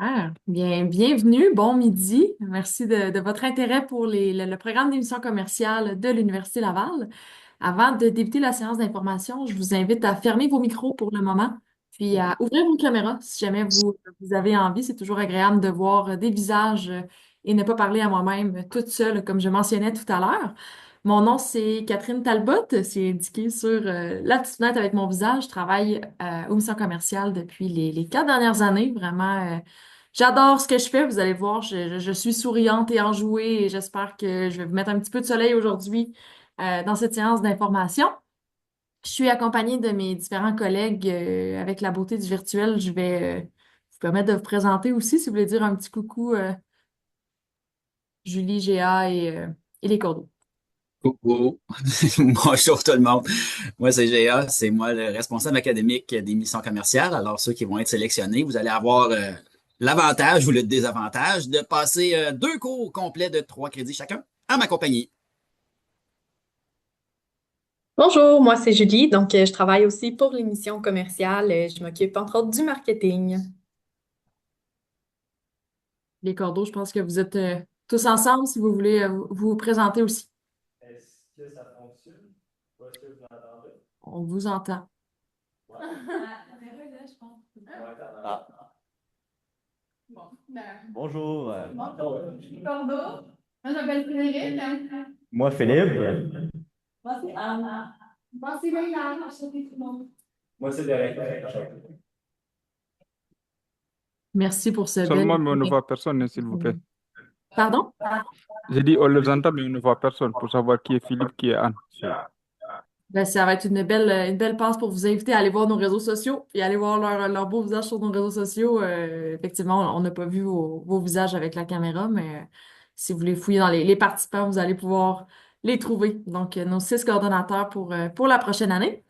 Ah, bien, bienvenue, bon midi. Merci de votre intérêt pour le programme d'émission commerciale de l'Université Laval. Avant de débuter la séance d'information, je vous invite à fermer vos micros pour le moment, puis à ouvrir vos caméras si jamais vous avez envie. C'est toujours agréable de voir des visages et ne pas parler à moi-même toute seule, comme je mentionnais tout à l'heure. Mon nom, c'est Catherine Talbot. C'est indiqué sur la petite fenêtre avec mon visage. Je travaille aux missions commerciales depuis les 4 dernières années. Vraiment, j'adore ce que je fais. Vous allez voir, je suis souriante et enjouée et j'espère que je vais vous mettre un petit peu de soleil aujourd'hui dans cette séance d'information. Je suis accompagnée de mes différents collègues avec la beauté du virtuel. Je vais vous permettre de vous présenter aussi si vous voulez dire un petit coucou, Julie, Géa et les cordeaux. Coucou, bonjour tout le monde. Moi, c'est Géa, c'est moi le responsable académique des missions commerciales. Alors, ceux qui vont être sélectionnés, vous allez avoir l'avantage ou le désavantage de passer 2 cours complets de 3 crédits chacun à ma compagnie. Bonjour, moi c'est Julie, donc je travaille aussi pour l'émission commerciale. Je m'occupe entre autres du marketing. Les cordeaux, je pense que vous êtes tous ensemble si vous voulez vous présenter aussi. Est-ce que ça fonctionne? Est-ce que vous entendez? On vous entend. Ah, bonjour. Bordeaux. Moi, je m'appelle Frédéric. Moi, Philippe. Moi, c'est Anna. Moi, c'est Leïla. Enchantée tout le monde. Moi, c'est Derek. Merci pour ce bel... Seulement, mais on ne voit personne, s'il vous plaît. Pardon? J'ai dit on les entend, mais on ne voit personne pour savoir qui est Philippe, qui est Anne. Ben, ça va être une belle passe pour vous inviter à aller voir nos réseaux sociaux et aller voir leur beau visage sur nos réseaux sociaux. Effectivement, on n'a pas vu vos visages avec la caméra, mais si vous voulez fouiller dans les participants, vous allez pouvoir les trouver. Donc, nos 6 coordonnateurs pour la prochaine année.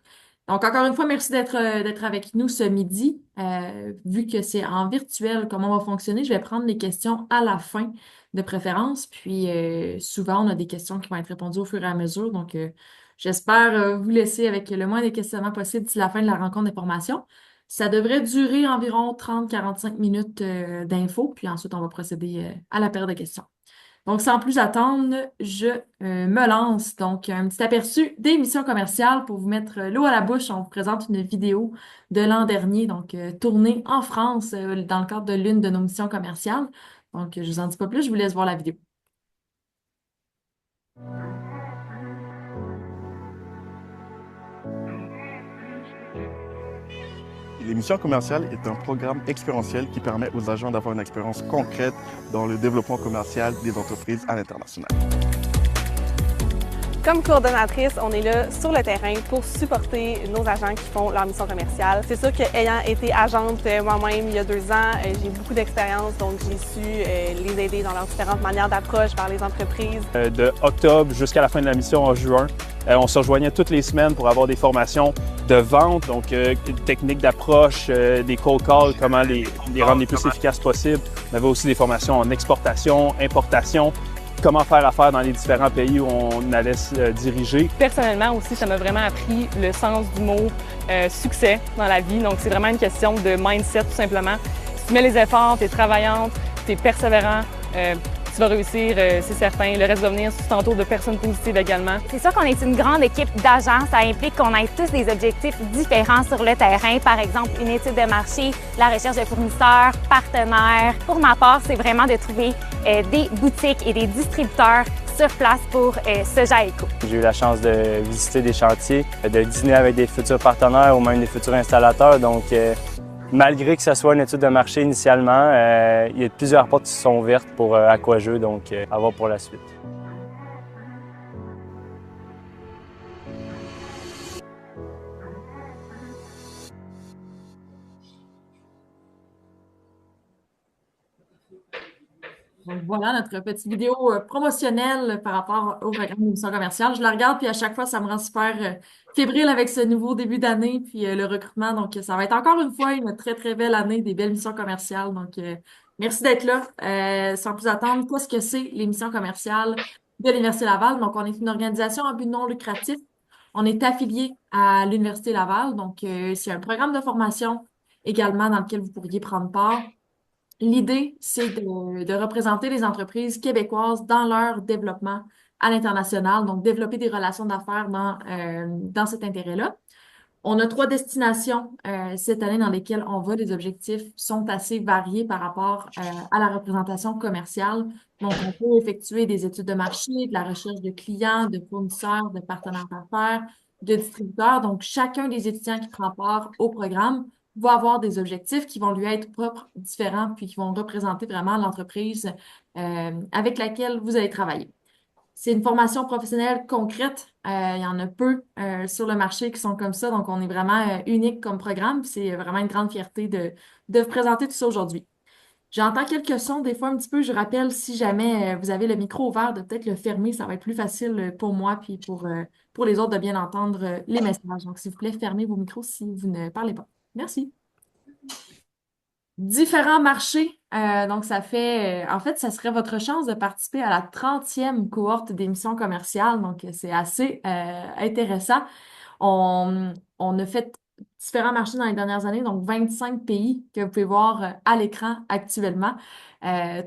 Donc, encore une fois, merci d'être avec nous ce midi. Vu que c'est en virtuel, comment on va fonctionner, je vais prendre les questions à la fin de préférence. Puis, souvent, on a des questions qui vont être répondues au fur et à mesure. Donc, j'espère vous laisser avec le moins de questionnements possible d'ici la fin de la rencontre d'information. Ça devrait durer environ 30-45 minutes d'infos. Puis ensuite, on va procéder à la période de questions. Donc, sans plus attendre, je me lance. Donc, un petit aperçu des missions commerciales pour vous mettre l'eau à la bouche. On vous présente une vidéo de l'an dernier, donc tournée en France dans le cadre de l'une de nos missions commerciales. Donc, je vous en dis pas plus, je vous laisse voir la vidéo. L'émission commerciale est un programme expérientiel qui permet aux agents d'avoir une expérience concrète dans le développement commercial des entreprises à l'international. Comme coordonnatrice, on est là sur le terrain pour supporter nos agents qui font leur mission commerciale. C'est sûr qu'ayant été agente moi-même il y a 2 ans, j'ai beaucoup d'expérience, donc j'ai su les aider dans leurs différentes manières d'approche vers les entreprises. De octobre jusqu'à la fin de la mission en juin, on se rejoignait toutes les semaines pour avoir des formations de vente, donc techniques d'approche, des cold calls, comment les rendre les plus efficaces possible. On avait aussi des formations en exportation, importation, comment faire affaire dans les différents pays où on allait se diriger. Personnellement aussi, ça m'a vraiment appris le sens du mot succès dans la vie. Donc, c'est vraiment une question de mindset, tout simplement. Si tu mets les efforts, tu es travaillante, tu es persévérant, tu vas réussir, c'est certain. Le reste va venir si tu t'entoures de personnes positives également. C'est sûr qu'on est une grande équipe d'agents. Ça implique qu'on ait tous des objectifs différents sur le terrain. Par exemple, une étude de marché, la recherche de fournisseurs, partenaires. Pour ma part, c'est vraiment de trouver des boutiques et des distributeurs sur place pour ce Jaeco. J'ai eu la chance de visiter des chantiers, de dîner avec des futurs partenaires ou même des futurs installateurs. Donc, malgré que ce soit une étude de marché initialement, il y a plusieurs portes qui sont ouvertes pour Aquajeu, donc à voir pour la suite. Donc voilà notre petite vidéo promotionnelle par rapport au programme d'émission commerciale. Je la regarde, puis à chaque fois, ça me rend super fébrile avec ce nouveau début d'année, puis le recrutement. Donc, ça va être encore une fois une très, très belle année, des belles missions commerciales. Donc, merci d'être là. Sans plus attendre, qu'est-ce que c'est les missions commerciales de l'Université Laval? Donc, on est une organisation à but non lucratif. On est affilié à l'Université Laval. Donc, c'est un programme de formation également dans lequel vous pourriez prendre part. L'idée, c'est de représenter les entreprises québécoises dans leur développement à l'international, donc développer des relations d'affaires dans cet intérêt-là. On a 3 destinations cette année dans lesquelles on va. Les objectifs sont assez variés par rapport à la représentation commerciale. Donc, on peut effectuer des études de marché, de la recherche de clients, de fournisseurs, de partenaires d'affaires, de distributeurs. Donc, chacun des étudiants qui prend part au programme va avoir des objectifs qui vont lui être propres, différents, puis qui vont représenter vraiment l'entreprise avec laquelle vous allez travailler. C'est une formation professionnelle concrète. Il y en a peu sur le marché qui sont comme ça, donc on est vraiment unique comme programme. C'est vraiment une grande fierté de vous présenter tout ça aujourd'hui. J'entends quelques sons, des fois un petit peu. Je rappelle, si jamais vous avez le micro ouvert, de peut-être le fermer. Ça va être plus facile pour moi puis pour les autres de bien entendre les messages. Donc, s'il vous plaît, fermez vos micros si vous ne parlez pas. Merci. Différents marchés. Donc, ça fait, en fait, ça serait votre chance de participer à la 30e cohorte d'émissions commerciales. Donc, c'est assez intéressant. On a fait différents marchés dans les dernières années, donc 25 pays que vous pouvez voir à l'écran actuellement.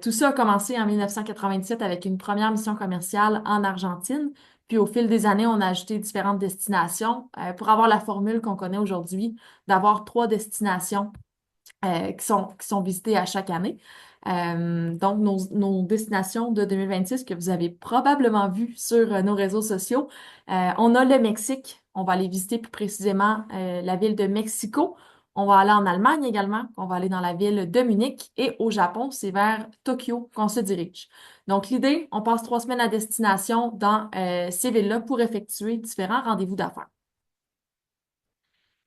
Tout ça a commencé en 1997 avec une première mission commerciale en Argentine. Puis au fil des années, on a ajouté différentes destinations pour avoir la formule qu'on connaît aujourd'hui, d'avoir 3 destinations qui sont visitées à chaque année. Donc, nos destinations de 2026 que vous avez probablement vues sur nos réseaux sociaux. On a le Mexique. On va aller visiter plus précisément la ville de Mexico. On va aller en Allemagne également. On va aller dans la ville de Munich. Et au Japon, c'est vers Tokyo qu'on se dirige. Donc, l'idée, on passe 3 semaines à destination dans ces villes-là pour effectuer différents rendez-vous d'affaires.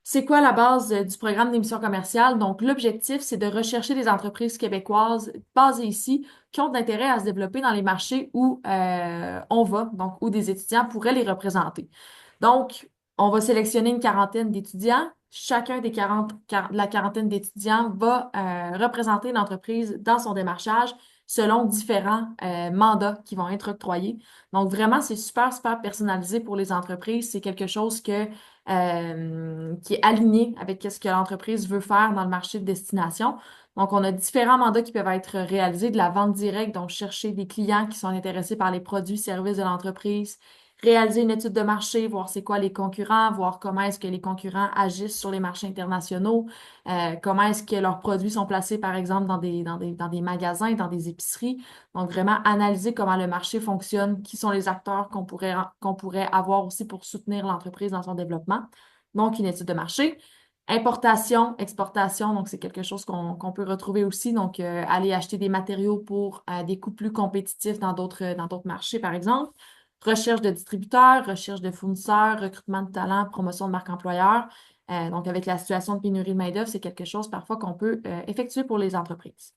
C'est quoi la base du programme d'émission commerciale? Donc, l'objectif, c'est de rechercher des entreprises québécoises basées ici qui ont d'intérêt à se développer dans les marchés où on va, donc où des étudiants pourraient les représenter. Donc, on va sélectionner une quarantaine d'étudiants. Chacun des la quarantaine d'étudiants va représenter l'entreprise dans son démarchage selon différents mandats qui vont être octroyés. Donc, vraiment, c'est super, super personnalisé pour les entreprises. C'est quelque chose qui est aligné avec ce que l'entreprise veut faire dans le marché de destination. Donc, on a différents mandats qui peuvent être réalisés, de la vente directe, donc chercher des clients qui sont intéressés par les produits, services de l'entreprise, réaliser une étude de marché, voir c'est quoi les concurrents, voir comment est-ce que les concurrents agissent sur les marchés internationaux, comment est-ce que leurs produits sont placés, par exemple, dans des magasins, dans des épiceries. Donc, vraiment analyser comment le marché fonctionne, qui sont les acteurs qu'on pourrait avoir aussi pour soutenir l'entreprise dans son développement. Donc, une étude de marché. Importation, exportation, donc c'est quelque chose qu'on peut retrouver aussi. Donc, aller acheter des matériaux pour des coûts plus compétitifs dans d'autres marchés, par exemple. Recherche de distributeurs, recherche de fournisseurs, recrutement de talents, promotion de marque employeur. Donc, avec la situation de pénurie de main-d'œuvre, c'est quelque chose parfois qu'on peut effectuer pour les entreprises.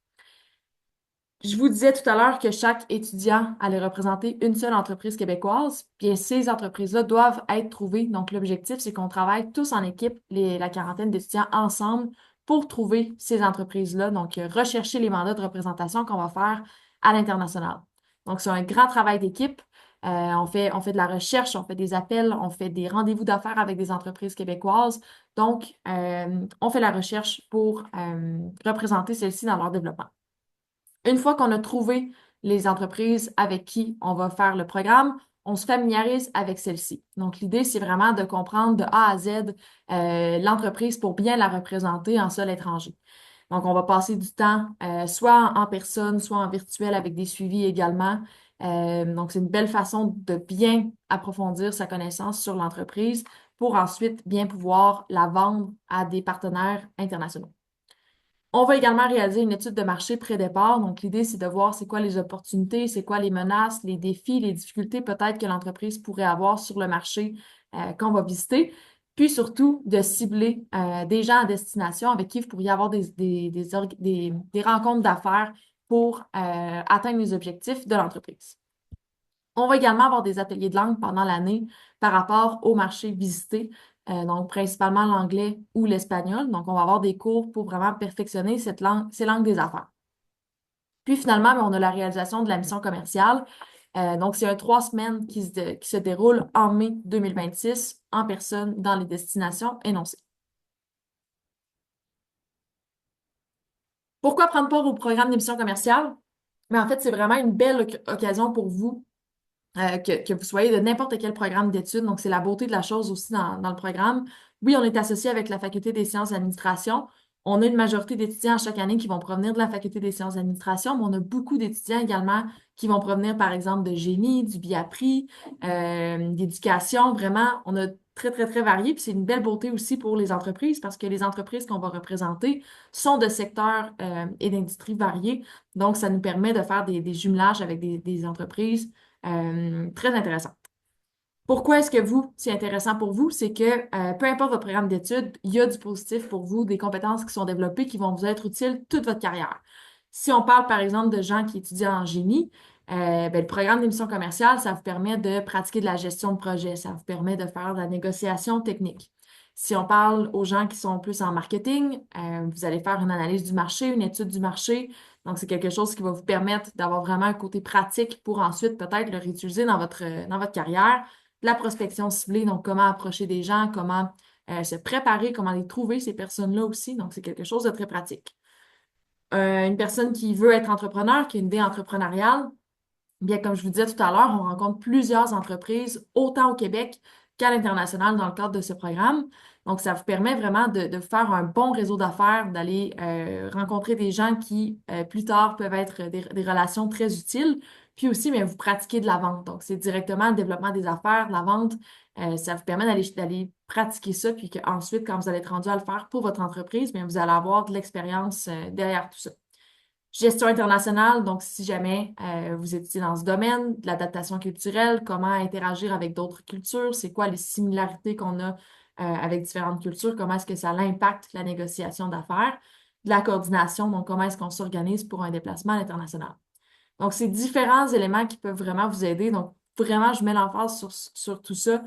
Je vous disais tout à l'heure que chaque étudiant allait représenter une seule entreprise québécoise, puis ces entreprises-là doivent être trouvées. Donc, l'objectif, c'est qu'on travaille tous en équipe, la quarantaine d'étudiants ensemble, pour trouver ces entreprises-là. Donc, rechercher les mandats de représentation qu'on va faire à l'international. Donc, c'est un grand travail d'équipe. On fait de la recherche, on fait des appels, on fait des rendez-vous d'affaires avec des entreprises québécoises. Donc, on fait la recherche pour représenter celles-ci dans leur développement. Une fois qu'on a trouvé les entreprises avec qui on va faire le programme, on se familiarise avec celle-ci. Donc, l'idée, c'est vraiment de comprendre de A à Z l'entreprise pour bien la représenter en sol étranger. Donc, on va passer du temps soit en personne, soit en virtuel avec des suivis également. Donc, c'est une belle façon de bien approfondir sa connaissance sur l'entreprise pour ensuite bien pouvoir la vendre à des partenaires internationaux. On va également réaliser une étude de marché pré-départ. Donc, l'idée, c'est de voir c'est quoi les opportunités, c'est quoi les menaces, les défis, les difficultés peut-être que l'entreprise pourrait avoir sur le marché qu'on va visiter. Puis surtout, de cibler des gens à destination avec qui vous pourriez avoir des rencontres d'affaires pour atteindre les objectifs de l'entreprise. On va également avoir des ateliers de langue pendant l'année par rapport au marché visité. Donc, principalement l'anglais ou l'espagnol. Donc, on va avoir des cours pour vraiment perfectionner ces langues des affaires. Puis, finalement, on a la réalisation de la mission commerciale. Donc, c'est un 3 semaines qui se déroule en mai 2026 en personne dans les destinations énoncées. Pourquoi prendre part au programme d'émission commerciale? Mais en fait, c'est vraiment une belle occasion pour vous, que vous soyez de n'importe quel programme d'études. Donc, c'est la beauté de la chose aussi dans le programme. Oui, on est associé avec la Faculté des sciences d'administration. On a une majorité d'étudiants chaque année qui vont provenir de la Faculté des sciences d'administration, mais on a beaucoup d'étudiants également qui vont provenir, par exemple, de génie, du BIAPRI, d'éducation. Vraiment, on a très, très, très varié. Puis c'est une belle beauté aussi pour les entreprises parce que les entreprises qu'on va représenter sont de secteurs et d'industries variés. Donc, ça nous permet de faire des jumelages avec des entreprises très intéressant. Pourquoi est-ce que c'est intéressant pour vous? C'est que peu importe votre programme d'études, il y a du positif pour vous, des compétences qui sont développées qui vont vous être utiles toute votre carrière. Si on parle, par exemple, de gens qui étudient en génie, le programme d'émission commerciale, ça vous permet de pratiquer de la gestion de projet, ça vous permet de faire de la négociation technique. Si on parle aux gens qui sont plus en marketing, vous allez faire une analyse du marché, une étude du marché. Donc, c'est quelque chose qui va vous permettre d'avoir vraiment un côté pratique pour ensuite peut-être le réutiliser dans votre carrière. La prospection ciblée, donc comment approcher des gens, comment se préparer, comment les trouver, ces personnes-là aussi. Donc, c'est quelque chose de très pratique. Une personne qui veut être entrepreneur, qui a une idée entrepreneuriale, bien, comme je vous disais tout à l'heure, on rencontre plusieurs entreprises, autant au Québec qu'à l'international dans le cadre de ce programme. Donc, ça vous permet vraiment de faire un bon réseau d'affaires, d'aller rencontrer des gens qui, plus tard, peuvent être des relations très utiles. Puis aussi, bien, vous pratiquez de la vente. Donc, c'est directement le développement des affaires, la vente. Ça vous permet d'aller pratiquer ça, puis qu'ensuite, quand vous allez être rendu à le faire pour votre entreprise, bien, vous allez avoir de l'expérience derrière tout ça. Gestion internationale, donc si jamais vous étiez dans ce domaine, de l'adaptation culturelle, comment interagir avec d'autres cultures, c'est quoi les similarités qu'on a avec différentes cultures, comment est-ce que ça impacte la négociation d'affaires, de la coordination, donc comment est-ce qu'on s'organise pour un déplacement à l'international. Donc, c'est différents éléments qui peuvent vraiment vous aider. Donc, vraiment, je mets l'emphase sur tout ça.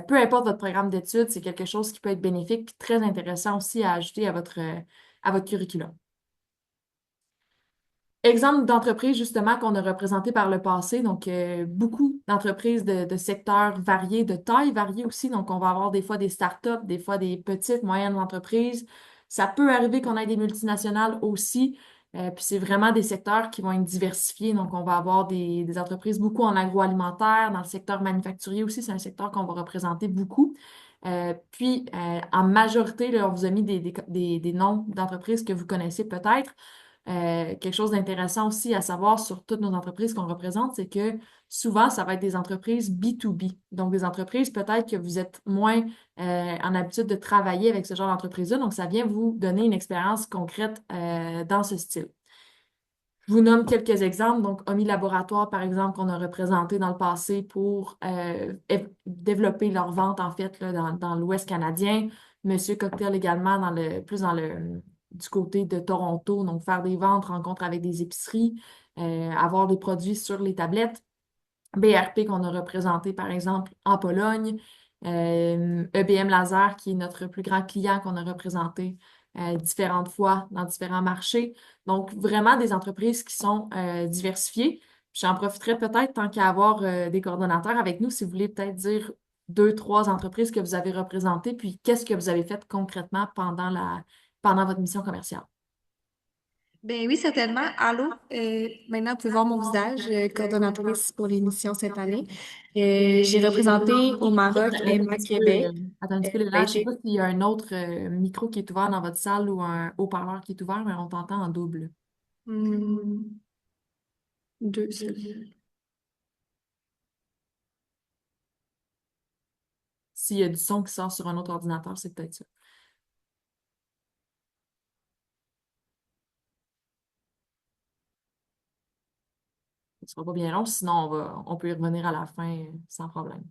Peu importe votre programme d'études, c'est quelque chose qui peut être bénéfique et très intéressant aussi à ajouter à votre curriculum. Exemple d'entreprise justement qu'on a représenté par le passé, donc beaucoup d'entreprises de secteurs variés, de tailles variées aussi, donc on va avoir des fois des startups, des fois des petites, moyennes entreprises. Ça peut arriver qu'on ait des multinationales aussi, puis c'est vraiment des secteurs qui vont être diversifiés, donc on va avoir des entreprises beaucoup en agroalimentaire, dans le secteur manufacturier aussi, c'est un secteur qu'on va représenter beaucoup. Puis en majorité, là, on vous a mis des noms d'entreprises que vous connaissez peut-être. Quelque chose d'intéressant aussi à savoir sur toutes nos entreprises qu'on représente, c'est que souvent, ça va être des entreprises B2B. Donc, des entreprises peut-être que vous êtes moins en habitude de travailler avec ce genre d'entreprise-là. Donc, ça vient vous donner une expérience concrète dans ce style. Je vous nomme quelques exemples. Donc, OMI Laboratoire, par exemple, qu'on a représenté dans le passé pour développer leur vente, en fait, là, dans l'Ouest canadien. Monsieur Cocktail également, plus du côté de Toronto, donc faire des ventes, rencontres avec des épiceries, avoir des produits sur les tablettes. BRP qu'on a représenté, par exemple, en Pologne. EBM Laser, qui est notre plus grand client qu'on a représenté différentes fois dans différents marchés. Donc, vraiment des entreprises qui sont diversifiées. J'en profiterai peut-être tant qu'à avoir des coordonnateurs avec nous, si vous voulez peut-être dire 2, 3 entreprises que vous avez représentées, puis qu'est-ce que vous avez fait concrètement pendant votre mission commerciale. Ben oui, certainement. Allô, maintenant, vous pouvez voir mon visage, coordonnatrice pour l'émission cette année. J'ai représenté au Maroc et au Québec. Attends un petit peu, Léla. Je ne sais pas s'il y a un autre micro qui est ouvert dans votre salle ou un haut-parleur qui est ouvert, mais on t'entend en double. Deux seuls. S'il y a du son qui sort sur un autre ordinateur, c'est peut-être ça. Ce ne sera pas bien long, sinon on peut y revenir à la fin sans problème.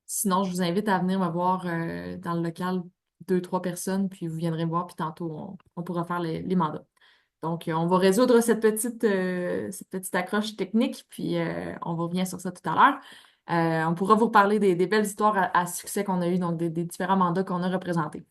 Sinon, je vous invite à venir me voir dans le local 2, 3 personnes, puis vous viendrez me voir, puis tantôt, on pourra faire les mandats. Donc, on va résoudre cette petite accroche technique, puis on va revenir sur ça tout à l'heure. On pourra vous reparler des belles histoires à succès qu'on a eues, donc des différents mandats qu'on a représentés.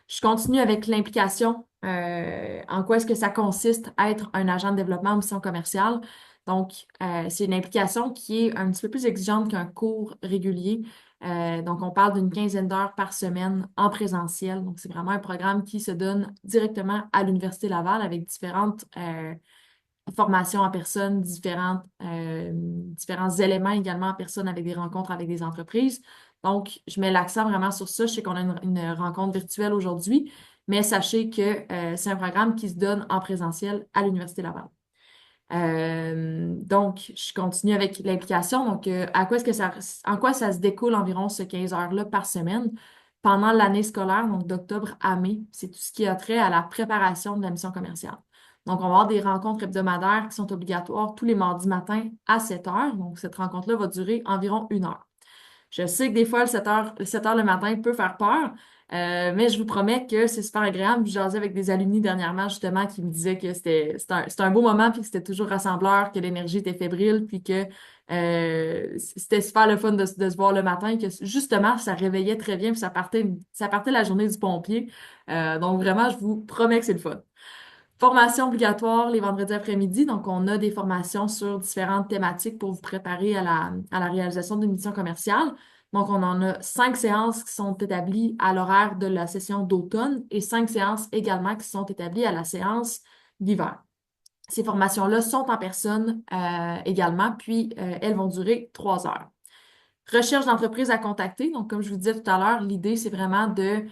Je continue avec l'implication. En quoi est-ce que ça consiste à être un agent de développement en mission commerciale? Donc, c'est une implication qui est un petit peu plus exigeante qu'un cours régulier. Donc, on parle d'une quinzaine d'heures par semaine en présentiel. Donc, c'est vraiment un programme qui se donne directement à l'Université Laval avec différentes formations en personne, différents éléments également en personne avec des rencontres avec des entreprises. Donc, je mets l'accent vraiment sur ça. Je sais qu'on a une rencontre virtuelle aujourd'hui, mais sachez que c'est un programme qui se donne en présentiel à l'Université Laval. Donc, je continue avec l'implication. Donc, en quoi ça se découle environ ce 15 heures-là par semaine pendant l'année scolaire, donc d'octobre à mai? C'est tout ce qui a trait à la préparation de la mission commerciale. Donc, on va avoir des rencontres hebdomadaires qui sont obligatoires tous les mardis matins à 7 heures. Donc, cette rencontre-là va durer environ 1 heure. Je sais que des fois, le 7 heures le matin peut faire peur, mais je vous promets que c'est super agréable. Je jasais avec des alumni dernièrement, justement, qui me disaient que c'était un beau moment, puis que c'était toujours rassembleur, que l'énergie était fébrile, puis que c'était super le fun de se voir le matin, que justement, ça réveillait très bien, puis ça partait la journée du pompier. Donc, vraiment, je vous promets que c'est le fun. Formation obligatoire les vendredis après-midi. Donc, on a des formations sur différentes thématiques pour vous préparer à la réalisation d'une mission commerciale. Donc, on en a 5 séances qui sont établies à l'horaire de la session d'automne et 5 séances également qui sont établies à la séance d'hiver. Ces formations-là sont en personne également, puis elles vont durer 3 heures. Recherche d'entreprises à contacter. Donc, comme je vous disais tout à l'heure, l'idée, c'est vraiment de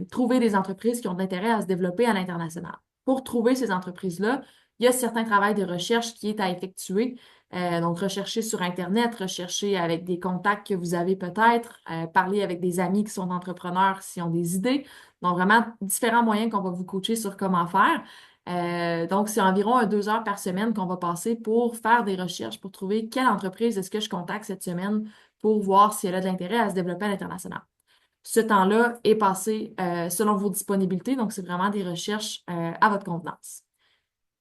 trouver des entreprises qui ont de l'intérêt à se développer à l'international. Pour trouver ces entreprises-là, il y a certains travaux de recherche qui est à effectuer. Donc, rechercher sur Internet, rechercher avec des contacts que vous avez peut-être, parler avec des amis qui sont entrepreneurs s'ils ont des idées. Donc, vraiment, différents moyens qu'on va vous coacher sur comment faire. Donc, c'est environ 2 heures par semaine qu'on va passer pour faire des recherches, pour trouver quelle entreprise est-ce que je contacte cette semaine pour voir si elle a de l'intérêt à se développer à l'international. Ce temps-là est passé selon vos disponibilités, donc c'est vraiment des recherches à votre convenance.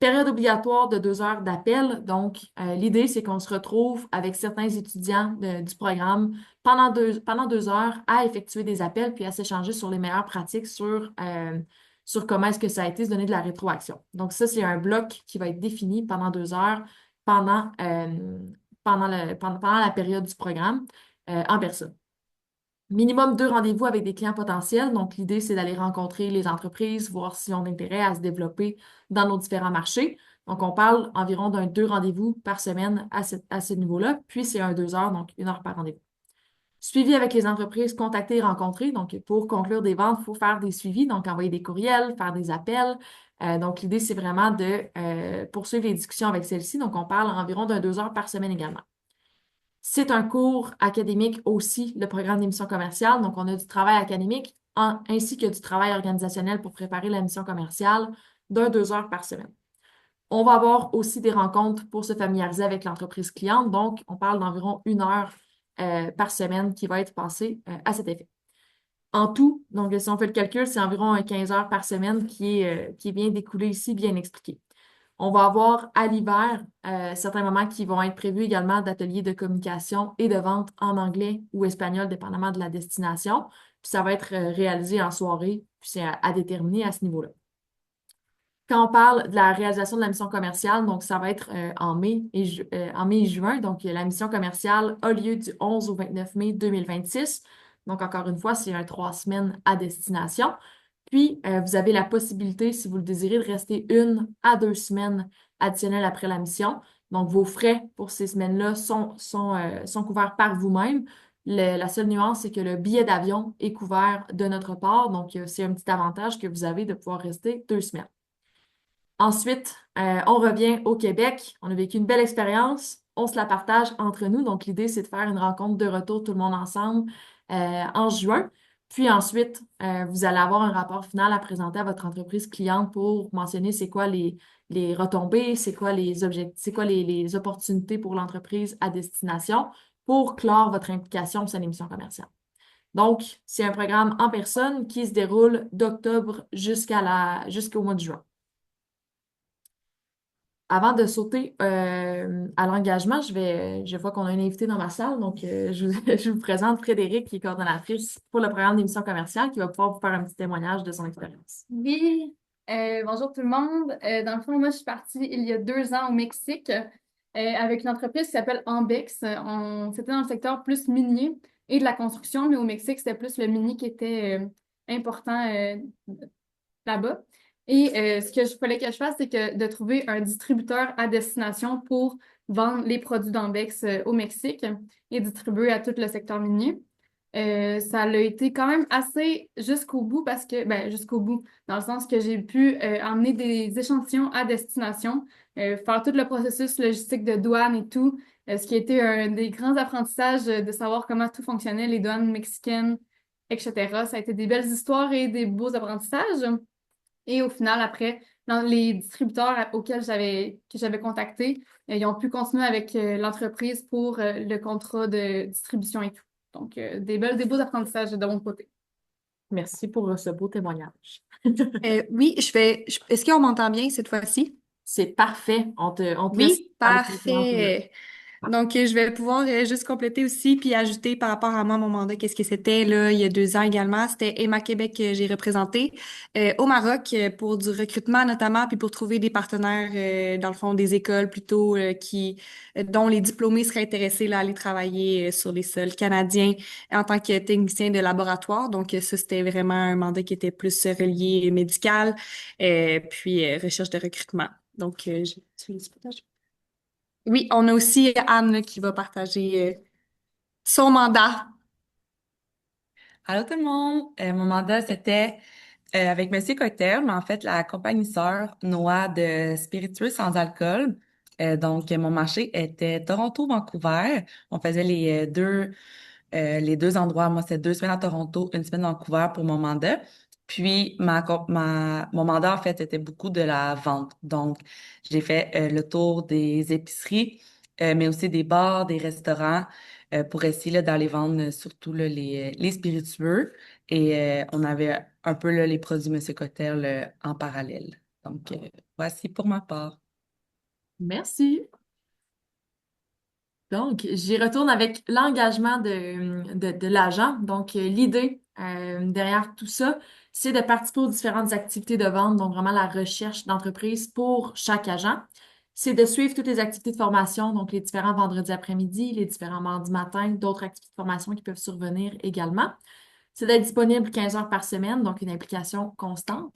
Période obligatoire de 2 heures d'appel. Donc, l'idée, c'est qu'on se retrouve avec certains étudiants du programme pendant 2 heures à effectuer des appels puis à s'échanger sur les meilleures pratiques sur comment est-ce que ça a été, se donner de la rétroaction. Donc, ça, c'est un bloc qui va être défini pendant 2 heures pendant la période du programme en personne. Minimum 2 rendez-vous avec des clients potentiels. Donc, l'idée, c'est d'aller rencontrer les entreprises, voir s'ils ont intérêt à se développer dans nos différents marchés. Donc, on parle environ d'un 2 rendez-vous par semaine à ce niveau-là. Puis, c'est un 2 heures, donc 1 heure par rendez-vous. Suivi avec les entreprises contactées et rencontrées. Donc, pour conclure des ventes, il faut faire des suivis, donc envoyer des courriels, faire des appels. Donc, l'idée, c'est vraiment de poursuivre les discussions avec celles-ci. Donc, on parle environ d'un 2 heures par semaine également. C'est un cours académique aussi, le programme d'émission commerciale. Donc, on a du travail académique ainsi que du travail organisationnel pour préparer la mission commerciale d'un 2 heures par semaine. On va avoir aussi des rencontres pour se familiariser avec l'entreprise cliente. Donc, on parle d'environ 1 heure par semaine qui va être passée à cet effet. En tout, donc si on fait le calcul, c'est environ 15 heures par semaine qui est bien découlé ici, bien expliqué. On va avoir à l'hiver certains moments qui vont être prévus également d'ateliers de communication et de vente en anglais ou espagnol, dépendamment de la destination. Puis ça va être réalisé en soirée, puis c'est à déterminer à ce niveau-là. Quand on parle de la réalisation de la mission commerciale, donc ça va être en mai et juin. Donc, la mission commerciale a lieu du 11 au 29 mai 2026. Donc, encore une fois, c'est un 3 semaines à destination. Puis, vous avez la possibilité, si vous le désirez, de rester 1 à 2 semaines additionnelles après la mission. Donc, vos frais pour ces semaines-là sont couverts par vous-même. La seule nuance, c'est que le billet d'avion est couvert de notre part. Donc, c'est un petit avantage que vous avez de pouvoir rester 2 semaines. Ensuite, on revient au Québec. On a vécu une belle expérience. On se la partage entre nous. Donc, l'idée, c'est de faire une rencontre de retour tout le monde ensemble en juin. Puis ensuite, vous allez avoir un rapport final à présenter à votre entreprise cliente pour mentionner c'est quoi les retombées, c'est quoi les objectifs, c'est quoi les opportunités pour l'entreprise à destination pour clore votre implication au sein de l'émission commerciale. Donc, c'est un programme en personne qui se déroule d'octobre jusqu'au mois de juin. Avant de sauter à l'engagement, je vois qu'on a une invitée dans ma salle, donc je vous présente Frédéric, qui est coordonnatrice pour le programme d'émission commerciale, qui va pouvoir vous faire un petit témoignage de son expérience. Oui, bonjour tout le monde. Dans le fond, moi, je suis partie il y a 2 ans au Mexique avec une entreprise qui s'appelle Ambex. C'était dans le secteur plus minier. et de la construction, mais au Mexique, c'était plus le mini qui était important là-bas. Et ce que je fallait que je fasse, c'est que de trouver un distributeur à destination pour vendre les produits d'Ambex au Mexique et distribuer à tout le secteur minier. Ça a été quand même assez jusqu'au bout parce que, ben, jusqu'au bout, dans le sens que j'ai pu emmener des échantillons à destination, faire tout le processus logistique de douane et tout, ce qui a été un des grands apprentissages de savoir comment tout fonctionnait, les douanes mexicaines, etc. Ça a été des belles histoires et des beaux apprentissages. Et au final, après, dans les distributeurs que j'avais contactés, ils ont pu continuer avec l'entreprise pour le contrat de distribution et tout. Donc, des beaux apprentissages de mon côté. Merci pour ce beau témoignage. Oui, est-ce qu'on m'entend bien cette fois-ci? C'est parfait. On te laisse Oui, parler tranquillement, puis là. parfait. Donc, je vais pouvoir juste compléter aussi puis ajouter par rapport à moi, mon mandat, qu'est-ce que c'était là, il y a 2 ans également. C'était Emma Québec que j'ai représenté au Maroc pour du recrutement notamment, puis pour trouver des partenaires, dans le fond, des écoles plutôt dont les diplômés seraient intéressés là, à aller travailler sur les sols canadiens en tant que technicien de laboratoire. Donc, ça, c'était vraiment un mandat qui était plus relié médical, puis recherche de recrutement. Donc, oui, on a aussi Anne là, qui va partager son mandat. Allô tout le monde! Mon mandat, c'était avec Monsieur Cocktail, mais en fait, la compagnie sœur Noix de spiritueux sans alcool. Donc, mon marché était Toronto-Vancouver. On faisait les deux endroits. Moi, c'était 2 semaines à Toronto, 1 semaine à Vancouver pour mon mandat. Puis, mon mandat, en fait, était beaucoup de la vente. Donc, j'ai fait le tour des épiceries, mais aussi des bars, des restaurants, pour essayer là, d'aller vendre surtout là, les spiritueux. Et on avait un peu là, les produits Monsieur Cocktail en parallèle. Donc, voici pour ma part. Merci. Donc, j'y retourne avec l'engagement de l'agent. Donc, l'idée derrière tout ça, c'est de participer aux différentes activités de vente, donc vraiment la recherche d'entreprise pour chaque agent. C'est de suivre toutes les activités de formation, donc les différents vendredis après-midi, les différents mardis matin, d'autres activités de formation qui peuvent survenir également. C'est d'être disponible 15 heures par semaine, donc une implication constante.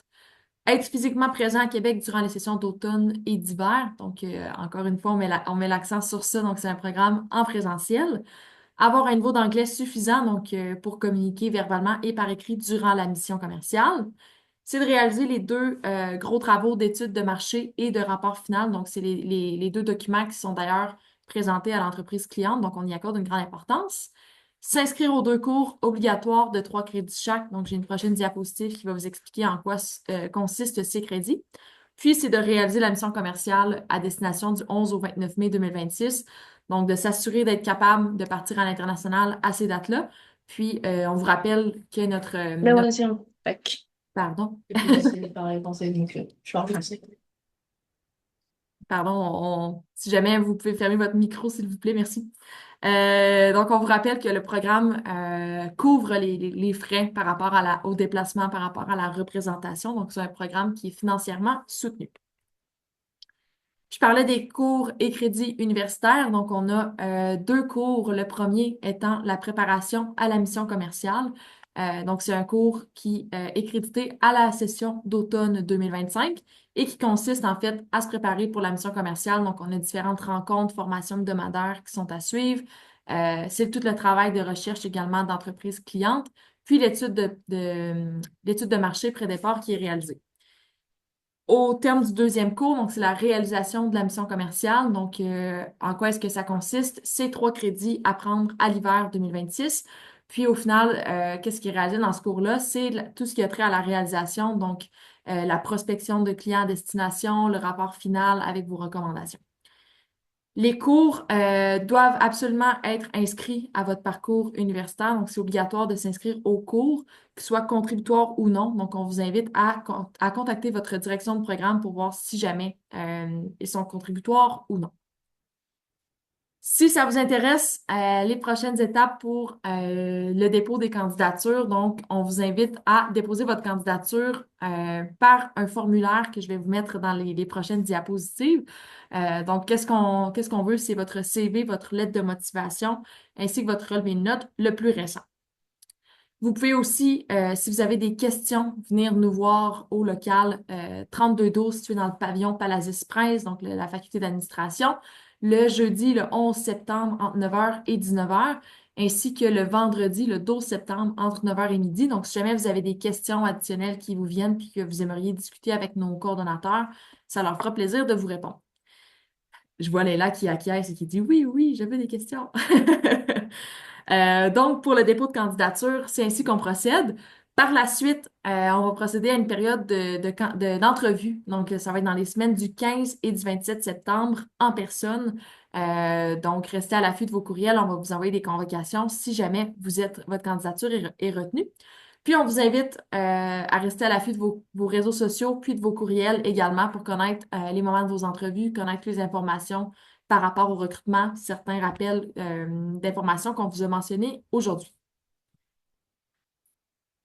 Être physiquement présent à Québec durant les sessions d'automne et d'hiver. Donc, encore une fois, on met l'accent sur ça. Donc, c'est un programme en présentiel. Avoir un niveau d'anglais suffisant, donc, pour communiquer verbalement et par écrit durant la mission commerciale. C'est de réaliser les 2 gros travaux d'études de marché et de rapport final. Donc, c'est les 2 documents qui sont d'ailleurs présentés à l'entreprise cliente. Donc, on y accorde une grande importance. S'inscrire aux 2 cours obligatoires de 3 crédits chaque. Donc, j'ai une prochaine diapositive qui va vous expliquer en quoi consistent ces crédits. Puis, c'est de réaliser la mission commerciale à destination du 11 au 29 mai 2026. Donc, de s'assurer d'être capable de partir à l'international à ces dates-là. Puis, on vous rappelle que Pardon. Je parle français. Pardon, si jamais vous pouvez fermer votre micro, s'il vous plaît, merci. Donc, on vous rappelle que le programme couvre les frais par rapport au déplacement, par rapport à la représentation. Donc, c'est un programme qui est financièrement soutenu. Je parlais des cours et crédits universitaires. Donc, on a 2 cours. Le premier étant la préparation à la mission commerciale. Donc, c'est un cours qui est crédité à la session d'automne 2025 et qui consiste en fait à se préparer pour la mission commerciale. Donc, on a différentes rencontres, formations hebdomadaires qui sont à suivre. C'est tout le travail de recherche également d'entreprises clientes, puis l'étude de marché pré-départ qui est réalisée. Au terme du 2e cours, donc c'est la réalisation de la mission commerciale. Donc, en quoi est-ce que ça consiste? C'est 3 crédits à prendre à l'hiver 2026. Puis, au final, qu'est-ce qui est réalisé dans ce cours-là? C'est tout ce qui a trait à la réalisation, donc la prospection de clients à destination, le rapport final avec vos recommandations. Les cours doivent absolument être inscrits à votre parcours universitaire. Donc, c'est obligatoire de s'inscrire aux cours, qu'ils soient contributoires ou non. Donc, on vous invite à contacter votre direction de programme pour voir si jamais ils sont contributoires ou non. Si ça vous intéresse, les prochaines étapes pour le dépôt des candidatures, donc on vous invite à déposer votre candidature par un formulaire que je vais vous mettre dans les prochaines diapositives. Donc, qu'est-ce qu'on veut? C'est votre CV, votre lettre de motivation, ainsi que votre relevé de notes le plus récent. Vous pouvez aussi, si vous avez des questions, venir nous voir au local 3212 situé dans le pavillon Palazis Prince, donc la faculté d'administration, le jeudi, le 11 septembre, entre 9h et 19h, ainsi que le vendredi, le 12 septembre, entre 9h et midi. Donc, si jamais vous avez des questions additionnelles qui vous viennent puis que vous aimeriez discuter avec nos coordonnateurs, ça leur fera plaisir de vous répondre. Je vois Léla qui acquiesce et qui dit oui, oui, j'avais des questions. Donc, pour le dépôt de candidature, c'est ainsi qu'on procède. Par la suite, on va procéder à une période d'entrevue. Donc, ça va être dans les semaines du 15 et du 27 septembre en personne. Donc, restez à l'affût de vos courriels. On va vous envoyer des convocations si jamais votre candidature est retenue. Puis, on vous invite à rester à l'affût de vos réseaux sociaux, puis de vos courriels également pour connaître les moments de vos entrevues, connaître les informations par rapport au recrutement, certains rappels d'informations qu'on vous a mentionnés aujourd'hui.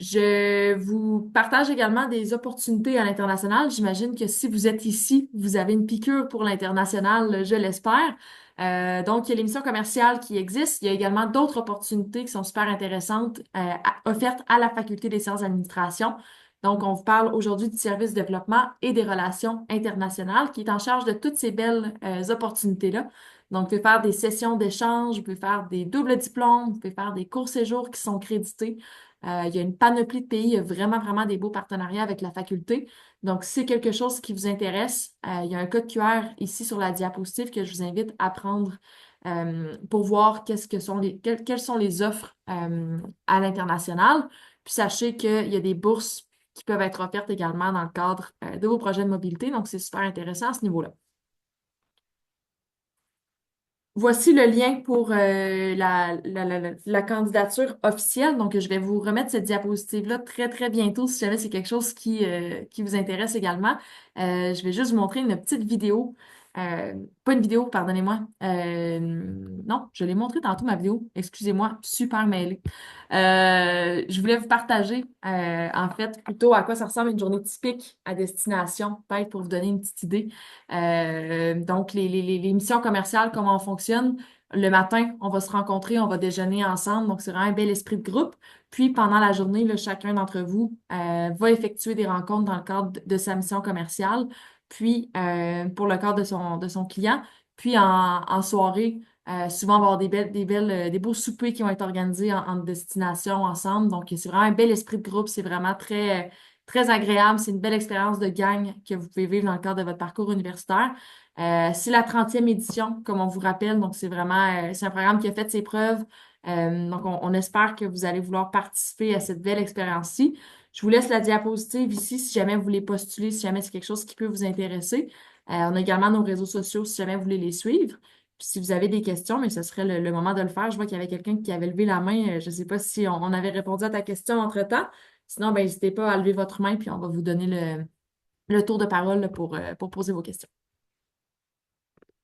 Je vous partage également des opportunités à l'international. J'imagine que si vous êtes ici, vous avez une piqûre pour l'international, je l'espère. Donc, il y a l'émission commerciale qui existe. Il y a également d'autres opportunités qui sont super intéressantes offertes à la Faculté des sciences d'administration. Donc, on vous parle aujourd'hui du service de développement et des relations internationales qui est en charge de toutes ces belles opportunités-là. Donc, vous pouvez faire des sessions d'échange, vous pouvez faire des doubles diplômes, vous pouvez faire des courts séjours qui sont crédités. Il y a une panoplie de pays, il y a vraiment, vraiment des beaux partenariats avec la faculté. Donc, si c'est quelque chose qui vous intéresse, il y a un code QR ici sur la diapositive que je vous invite à prendre pour voir quelles sont les offres à l'international. Puis, sachez qu'il y a des bourses qui peuvent être offertes également dans le cadre de vos projets de mobilité. Donc, c'est super intéressant à ce niveau-là. Voici le lien pour la candidature officielle. Donc, je vais vous remettre cette diapositive-là très, très bientôt si jamais c'est quelque chose qui vous intéresse également. Je vais juste vous montrer une petite vidéo. Pas une vidéo, pardonnez-moi. Non, je l'ai montré tantôt, ma vidéo. Excusez-moi, super mêlée. Je voulais vous partager, en fait, plutôt à quoi ça ressemble une journée typique à destination, peut-être pour vous donner une petite idée. Donc, les missions commerciales, comment on fonctionne. Le matin, on va se rencontrer, on va déjeuner ensemble. Donc, c'est vraiment un bel esprit de groupe. Puis, pendant la journée, là, chacun d'entre vous va effectuer des rencontres dans le cadre de sa mission commerciale. Puis, pour le cadre de son client. Puis, en soirée, souvent, on va avoir des beaux soupers qui vont être organisés en destination ensemble. Donc, c'est vraiment un bel esprit de groupe. C'est vraiment très, très agréable. C'est une belle expérience de gang que vous pouvez vivre dans le cadre de votre parcours universitaire. C'est la 30e édition, comme on vous rappelle. Donc, c'est vraiment, c'est un programme qui a fait ses preuves. Donc, on espère que vous allez vouloir participer à cette belle expérience-ci. Je vous laisse la diapositive ici si jamais vous voulez postuler, si jamais c'est quelque chose qui peut vous intéresser. On a également nos réseaux sociaux si jamais vous voulez les suivre. Puis si vous avez des questions, mais ce serait le moment de le faire. Je vois qu'il y avait quelqu'un qui avait levé la main. Je ne sais pas si on avait répondu à ta question entre-temps. Sinon, ben, n'hésitez pas à lever votre main, puis on va vous donner le tour de parole là, pour poser vos questions.